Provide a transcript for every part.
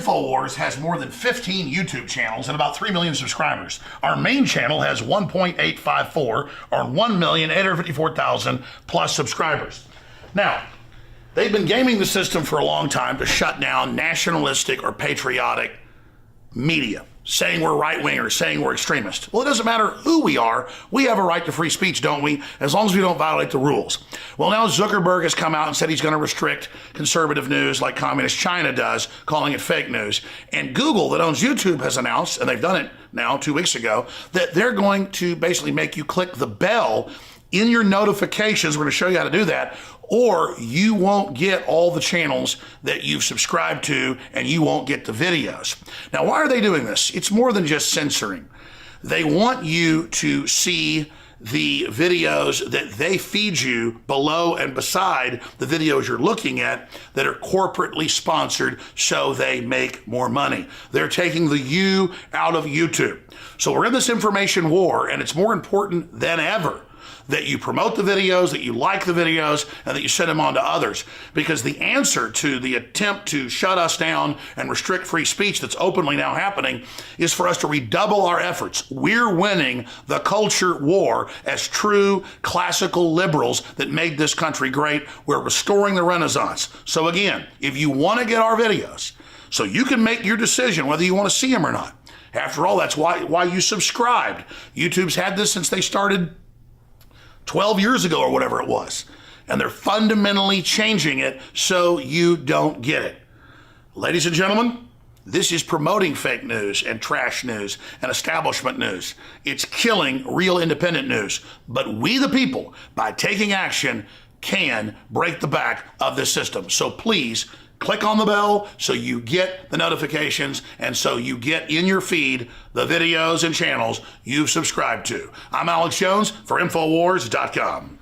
InfoWars has more than 15 YouTube channels and about 3 million subscribers. Our main channel has 1.854 or 1,854,000 plus subscribers. Now, they've been gaming the system for a long time to shut down nationalistic or patriotic media, saying we're right-wingers, saying we're extremists. Well, it doesn't matter who we are. We have a right to free speech, don't we? As long as we don't violate the rules. Well, now Zuckerberg has come out and said he's going to restrict conservative news like communist China does, calling it fake news. And Google, that owns YouTube, has announced, and they've done it now 2 weeks ago, that they're going to basically make you click the bell in your notifications. We're going to show you how to do that, or you won't get all the channels that you've subscribed to and you won't get the videos. Now, why are they doing this? It's more than just censoring. They want you to see the videos that they feed you below and beside the videos you're looking at that are corporately sponsored so they make more money. They're taking the you out of YouTube. So we're in this information war, and it's more important than ever that you promote the videos, that you like the videos, and that you send them on to others. Because the answer to the attempt to shut us down and restrict free speech that's openly now happening is for us to redouble our efforts. We're winning the culture war as true classical liberals that made this country great. We're restoring the Renaissance. So again, if you want to get our videos, so you can make your decision whether you want to see them or not. After all, that's why you subscribed. YouTube's had this since they started 12 years ago or whatever it was. And they're fundamentally changing it so you don't get it. Ladies and gentlemen, this is promoting fake news and trash news and establishment news. It's killing real independent news. But we the people, by taking action, can break the back of this system. So please, click on the bell so you get the notifications and so you get in your feed the videos and channels you've subscribed to. I'm Alex Jones for Infowars.com.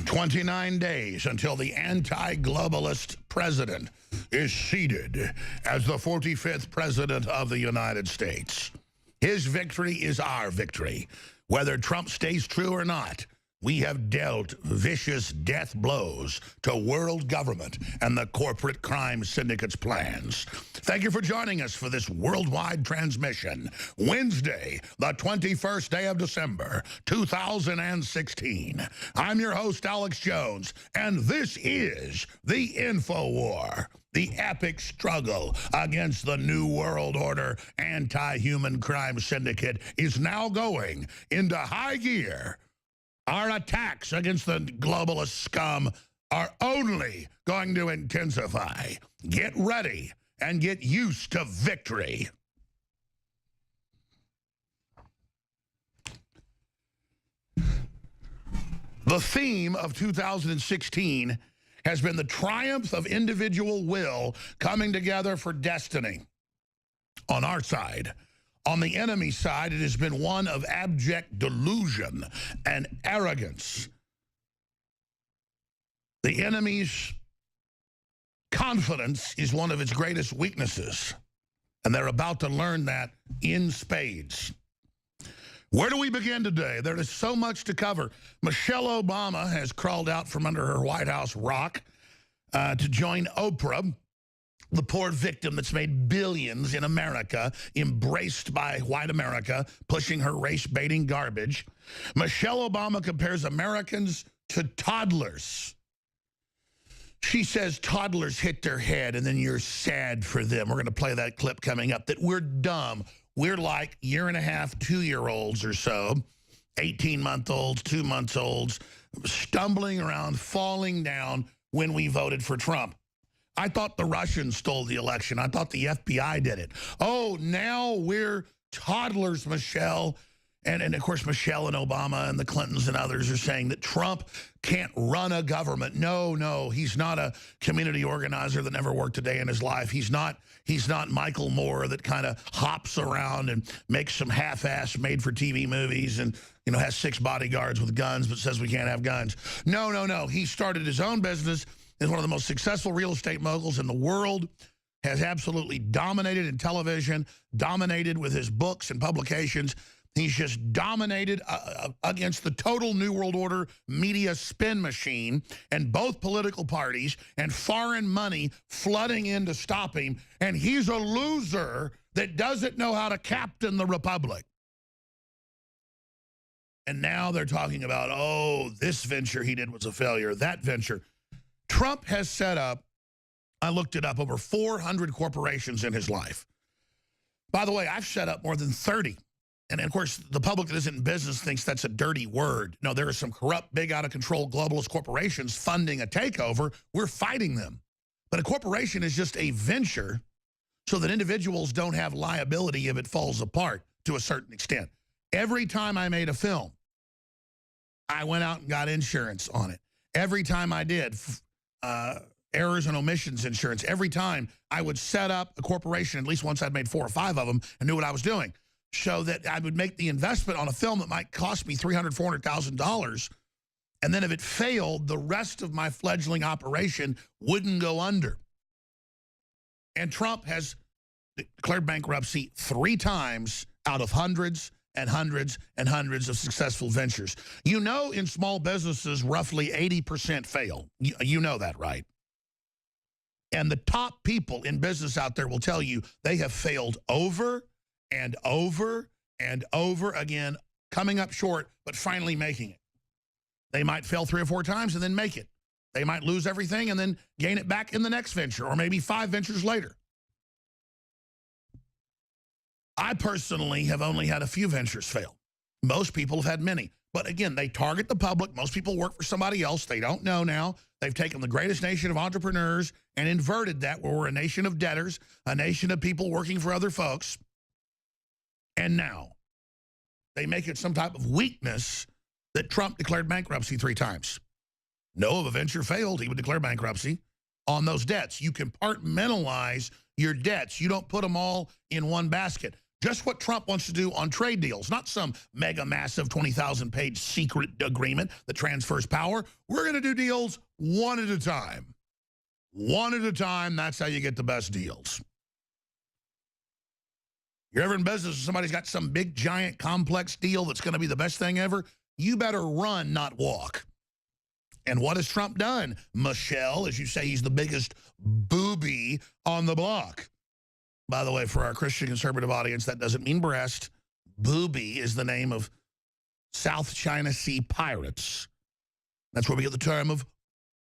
29 days until the anti-globalist president is seated as the 45th president of the United States. His victory is our victory. Whether Trump stays true or not, we have dealt vicious death blows to world government and the corporate crime syndicate's plans. Thank you for joining us for this worldwide transmission. Wednesday, the 21st day of December, 2016. I'm your host, Alex Jones, and this is the InfoWar. The epic struggle against the New World Order anti-human crime syndicate is now going into high gear. Our attacks against the globalist scum are only going to intensify. Get ready and get used to victory. The theme of 2016 has been the triumph of individual will coming together for destiny. On our side, on the enemy side, it has been one of abject delusion and arrogance. The enemy's confidence is one of its greatest weaknesses, and they're about to learn that in spades. Where do we begin today? There is so much to cover. Michelle Obama has crawled out from under her White House rock to join Oprah, the poor victim that's made billions in America, embraced by white America, pushing her race-baiting garbage. Michelle Obama compares Americans to toddlers. She says toddlers hit their head and then you're sad for them. We're going to play that clip coming up, that we're dumb. We're like 1.5, 2-year-olds or so, 18-month-olds, 2-month-olds, stumbling around, falling down when we voted for Trump. I thought the Russians stole the election. I thought the FBI did it. Oh, now we're toddlers, Michelle. And of course, Michelle and Obama and the Clintons and others are saying that Trump can't run a government. No, he's not a community organizer that never worked a day in his life. He's not Michael Moore that kind of hops around and makes some half-ass made-for-TV movies and, you know, has 6 bodyguards with guns but says we can't have guns. No. He started his own business. Is one of the most successful real estate moguls in the world, has absolutely dominated in television, dominated with his books and publications. He's just dominated against the total New World Order media spin machine and both political parties and foreign money flooding in to stop him. And he's a loser that doesn't know how to captain the republic. And now they're talking about, oh, this venture he did was a failure, that venture. Trump has set up, I looked it up, over 400 corporations in his life. By the way, I've set up more than 30. And of course, the public that isn't in business thinks that's a dirty word. No, there are some corrupt, big, out-of-control globalist corporations funding a takeover. We're fighting them. But a corporation is just a venture so that individuals don't have liability if it falls apart to a certain extent. Every time I made a film, I went out and got insurance on it. Every time I did, errors and omissions insurance. Every time I would set up a corporation, at least once I'd made 4 or 5 of them and knew what I was doing, so that I would make the investment on a film that might cost me $300,000, $400,000. And then if it failed, the rest of my fledgling operation wouldn't go under. And Trump has declared bankruptcy 3 times out of hundreds and hundreds and hundreds of successful ventures. You know, in small businesses, roughly 80% fail. You know that, right? And the top people in business out there will tell you they have failed over and over and over again, coming up short, but finally making it. They might fail 3 or 4 times and then make it. They might lose everything and then gain it back in the next venture, or maybe 5 ventures later. I personally have only had a few ventures fail. Most people have had many. But again, they target the public. Most people work for somebody else. They don't know now. They've taken the greatest nation of entrepreneurs and inverted that, where we're a nation of debtors, a nation of people working for other folks. And now they make it some type of weakness that Trump declared bankruptcy 3 times. No, if a venture failed, he would declare bankruptcy on those debts. You compartmentalize your debts. You don't put them all in one basket. Just what Trump wants to do on trade deals, not some mega massive 20,000-page secret agreement that transfers power. We're going to do deals one at a time. One at a time, that's how you get the best deals. You're ever in business and somebody's got some big, giant, complex deal that's going to be the best thing ever, you better run, not walk. And what has Trump done? Michelle, as you say, he's the biggest booby on the block. By the way, for our Christian conservative audience, that doesn't mean breast. Booby is the name of South China Sea pirates. That's where we get the term of,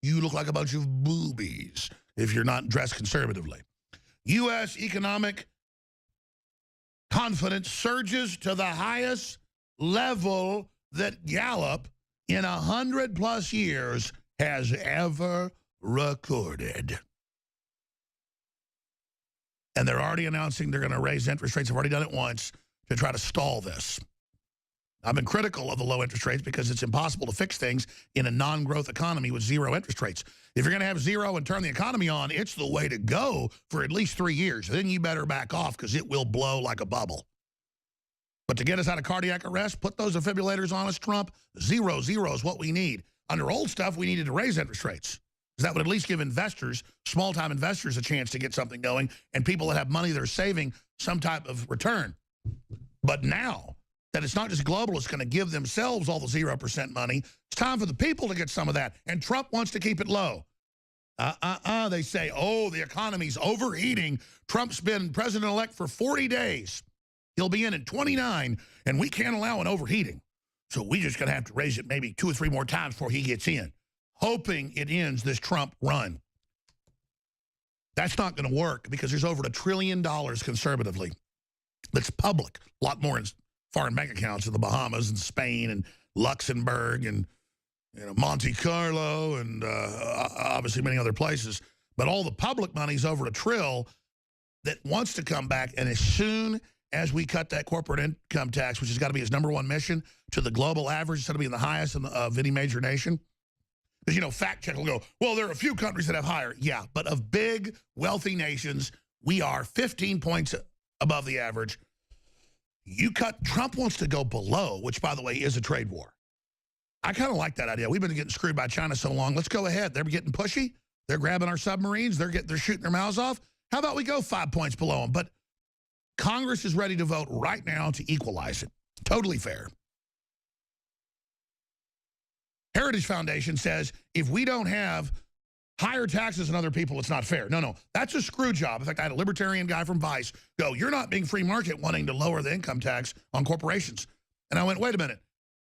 you look like a bunch of boobies if you're not dressed conservatively. U.S. economic confidence surges to the highest level that Gallup in 100+ years has ever recorded. And they're already announcing they're going to raise interest rates. They've already done it once to try to stall this. I've been critical of the low interest rates because it's impossible to fix things in a non-growth economy with 0 interest rates. If you're going to have 0 and turn the economy on, it's the way to go for at least 3 years. Then you better back off because it will blow like a bubble. But to get us out of cardiac arrest, put those defibrillators on us, Trump. 0 is what we need. Under old stuff, we needed to raise interest rates. Because that would at least give investors, small-time investors, a chance to get something going, and people that have money they're saving some type of return. But now that it's not just globalists going to give themselves all the 0% money, it's time for the people to get some of that. And Trump wants to keep it low. They say, oh, the economy's overheating. Trump's been president-elect for 40 days. He'll be in 29, and we can't allow an overheating. So we just going to have to raise it maybe 2 or 3 more times before he gets in, hoping it ends this Trump run. That's not going to work because there's over $1 trillion conservatively that's public. A lot more in foreign bank accounts in the Bahamas and Spain and Luxembourg and Monte Carlo and obviously many other places. But all the public money's over $1 trillion that wants to come back. And as soon as we cut that corporate income tax, which has got to be his #1 mission, to the global average instead of being the highest of any major nation. Because, fact check will go, well, there are a few countries that have higher. Yeah, but of big, wealthy nations, we are 15 points above the average. Trump wants to go below, which, by the way, is a trade war. I kind of like that idea. We've been getting screwed by China so long. Let's go ahead. They're getting pushy. They're grabbing our submarines. They're shooting their mouths off. How about we go 5 points below them? But Congress is ready to vote right now to equalize it. Totally fair. Heritage Foundation says if we don't have higher taxes than other people, it's not fair. No, that's a screw job. In fact, I had a libertarian guy from Vice go, you're not being free market wanting to lower the income tax on corporations. And I went, wait a minute.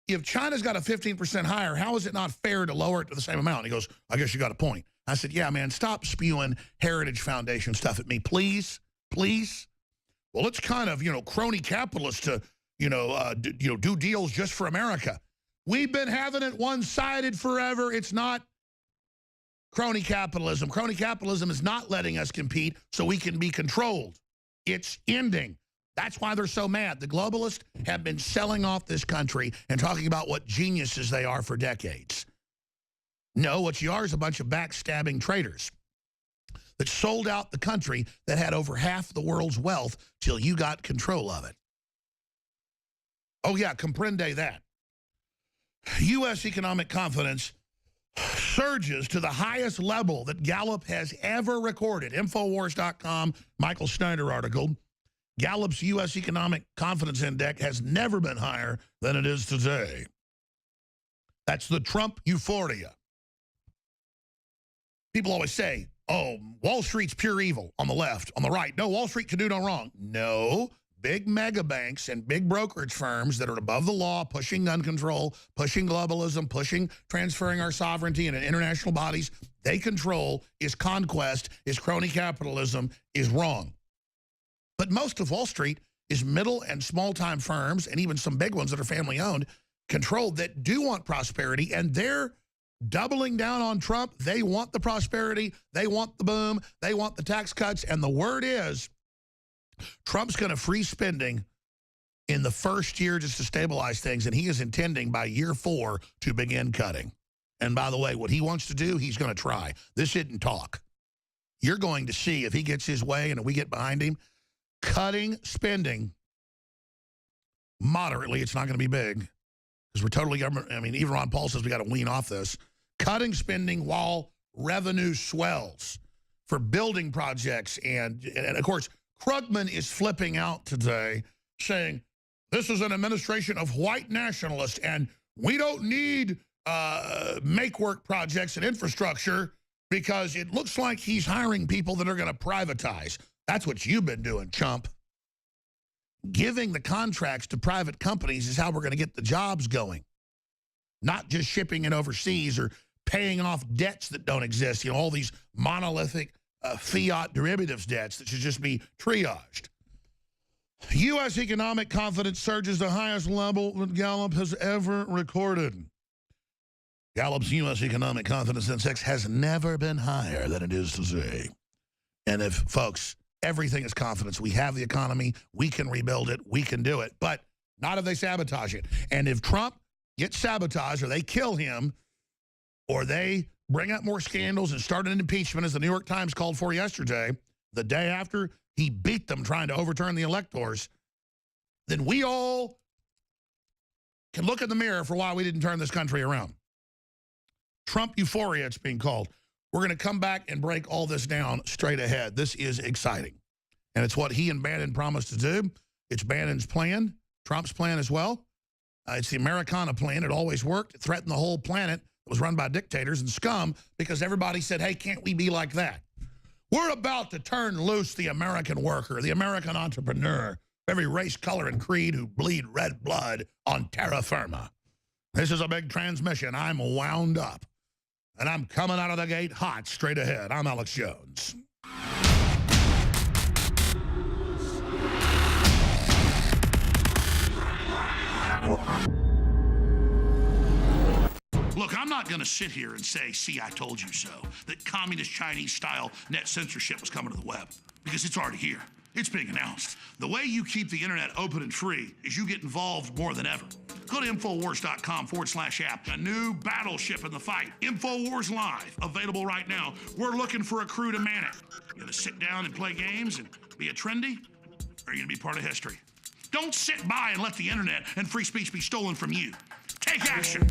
If China's got a 15% higher, how is it not fair to lower it to the same amount? And he goes, I guess you got a point. I said, yeah, man, stop spewing Heritage Foundation stuff at me, please, please. Well, it's kind of, crony capitalists to, do deals just for America. We've been having it one-sided forever. It's not crony capitalism. Crony capitalism is not letting us compete so we can be controlled. It's ending. That's why they're so mad. The globalists have been selling off this country and talking about what geniuses they are for decades. No, what you are is a bunch of backstabbing traitors that sold out the country that had over half the world's wealth till you got control of it. Oh, yeah, comprende that. U.S. economic confidence surges to the highest level that Gallup has ever recorded. Infowars.com, Michael Snyder article. Gallup's U.S. Economic Confidence Index has never been higher than it is today. That's the Trump euphoria. People always say, oh, Wall Street's pure evil on the left, on the right. No, Wall Street can do no wrong. No, big mega banks and big brokerage firms that are above the law, pushing gun control, pushing globalism, pushing transferring our sovereignty into international bodies, they control, is conquest, is crony capitalism, is wrong. But most of Wall Street is middle and small-time firms, and even some big ones that are family-owned, controlled, that do want prosperity, and they're doubling down on Trump. They want the prosperity. They want the boom. They want the tax cuts. And the word is Trump's going to freeze spending in the first year just to stabilize things, and he is intending by year 4 to begin cutting. And by the way, what he wants to do, he's going to try. This isn't talk. You're going to see if he gets his way and we get behind him, cutting spending moderately. It's not going to be big because we're totally government. I mean, even Ron Paul says we got to wean off this. Cutting spending while revenue swells for building projects. And of course, Krugman is flipping out today saying this is an administration of white nationalists and we don't need make-work projects and infrastructure because it looks like he's hiring people that are going to privatize. That's what you've been doing, chump. Giving the contracts to private companies is how we're going to get the jobs going. Not just shipping it overseas or paying off debts that don't exist. You know, all these monolithic fiat derivatives debts that should just be triaged. U.S. economic confidence surges the highest level that Gallup has ever recorded. Gallup's U.S. economic confidence index has never been higher than it is today. And if, folks, everything is confidence. We have the economy. We can rebuild it. We can do it. But not if they sabotage it. And if Trump gets sabotaged or they kill him or they bring up more scandals and start an impeachment, as the New York Times called for yesterday, the day after he beat them trying to overturn the electors, then we all can look in the mirror for why we didn't turn this country around. Trump euphoria, it's being called. We're going to come back and break all this down straight ahead. This is exciting. And it's what he and Bannon promised to do. It's Bannon's plan, Trump's plan as well. It's the Americana plan. It always worked. It threatened the whole planet. It was run by dictators and scum because everybody said, hey, can't we be like that? We're about to turn loose the American worker, the American entrepreneur, every race, color, and creed who bleed red blood on terra firma. This is a big transmission. I'm wound up. And I'm coming out of the gate hot, straight ahead. I'm Alex Jones. Look, I'm not going to sit here and say, see, I told you so, that communist Chinese-style net censorship was coming to the web, because it's already here. It's being announced. The way you keep the internet open and free is you get involved more than ever. Go to Infowars.com/app. A new battleship in the fight. Infowars Live, available right now. We're looking for a crew to man it. You gonna sit down and play games and be a trendy? Or are you gonna be part of history? Don't sit by and let the internet and free speech be stolen from you. Take action.